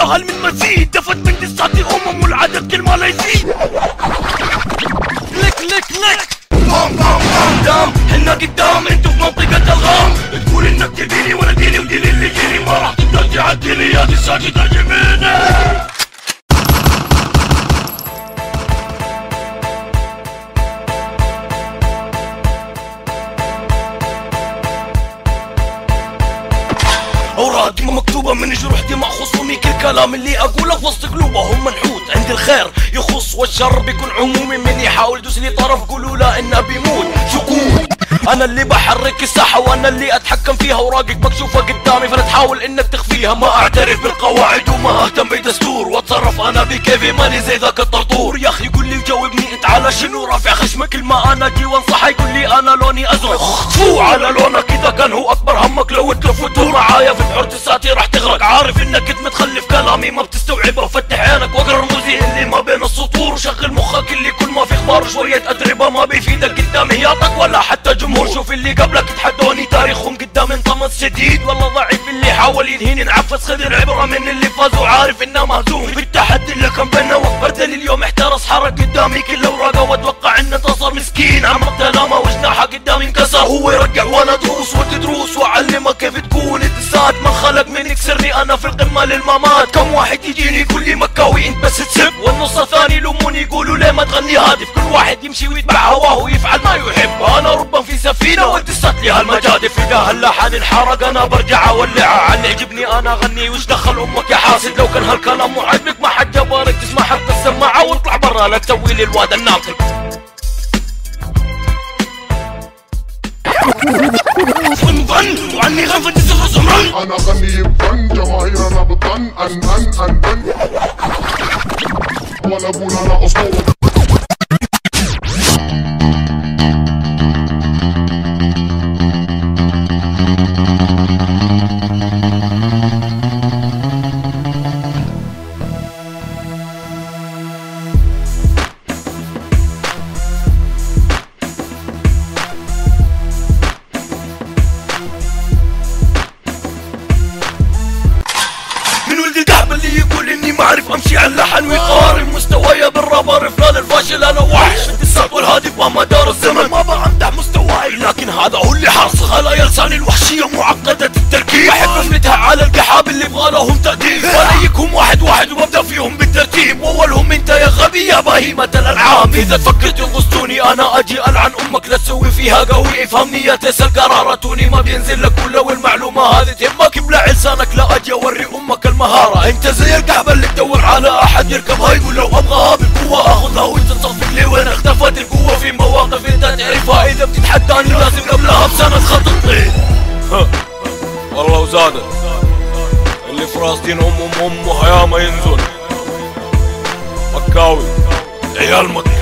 هل من مزيد دفت من لساتي والعدد كل ما لا يزيد. لك لك لك بام بام بام دام حنا قدام انتو في منطقة الغام. تقول انك تبيني وانا ديني وديني اللي يجيني ما راح تقدر تعديني يا دي الساجد ترجميني. اوراقي مكتوبة من جروحي مع خصومي، كل كلام اللي اقوله في وسط قلوبهم منحوت. عند الخير يخص والشر بيكون عمومي، من يحاول يدوس لي طرف قولوا لا انه بيموت. شكوك انا اللي بحرك الساحة وانا اللي اتحكم فيها، اوراقك مكشوفة قدامي فلا تحاول انك تخفيها. ما اعترف بالقواعد وما اهتم بدستور، واتصرف انا بكيفي ماني زي ذاك الطرطور. يا اخي قول لي جاوبني انت على شنو رافع خشمك؟ كل ما انا اجي وانصح يقول لي انا لوني ازرق. فو على لونك اذا كان هو اكبر همك، لو تلفت معايا في بحور تساتي راح تغرق. عارف انك انت متخلف كلامي ما بتستوعبه، فتح عينك واقرا رموزي اللي ما بين السطور، وشغل مخك اللي كل ما في اخبار شوية اتربه ما بيفيدك قدام هياطك ولا حتى جمهور. شوف اللي قبلك يتحدوني تاريخهم قدام انطمس شديد، والله ضعيف اللي حاول ينهيني انعفس. خذ العبرة من اللي فاز وعارف انه مهزوم في التحدي اللي كان بيننا واكبر اليوم احترس. حرك قدامي كل اوراقه واتوقع انه انتصر مسكين، عمق كلامه وجناحه قدامي انكسر. هو يرجع وانا ادروس وتدروس واعلمك كيف تكون اتساد. من خلق من يكسرني انا في القمه للممات. كم واحد يجيني يقول لي مكاوي انت بس تسب، والنص الثاني يلوموني يقولوا ليه ما تغني هادف. كل واحد يمشي ويتبع هواه ويفعل ما يحب. انا ربما في سفينه ودست لي هالمجادف، اذا هاللحن انحرق انا برجع اولعه. عن يعجبني انا اغني وش دخل امك يا حاسد؟ لو كان هالكلام مو عاجبك ما حد جبارك تسمع حتى السماعه واطلع برا لا تسوي لي الواد الناطق. فن وعني غنفة الزفر زمران. انا غني بفن جماهيرنا بطن ان وانا اقول انا اسطوره. عارف امشي على اللحن ويقارن مستوايا بالرابر فلان الفاشل. انا وحش الساق والهادف ومدار الزمن ما بمدح مستواي، لكن هذا هو اللي حاصل. خلايا لساني الوحشيه معقده التركيب، بحب افلتها على القحاب اللي يبغى لهم تأديب. وانيكهم واحد واحد وابدا فيهم بالترتيب، واولهم انت يا غبي يا بهيمه الالعاب. اذا تفكر تنقصتوني انا اجي العن امك لا تسوي فيها قوي. افهمني يا تسال قراراتوني ما بينزل لك ولو المعلومه هذه تهمك. ابلع لسانك لا اجي اوري امك المهاره. انت زي الكعبه اللي تدور على احد يركبها يقول لو ابغاها بالقوه اخذها وانت تصفق لي وين اختفت القوه. في مواقف انت تعرفها اذا بتتحداني لازم قبلها بسنه تخططني. والله وزادت اللي في راستين امه هيا ما ينزل. مكاوي عيال مكة.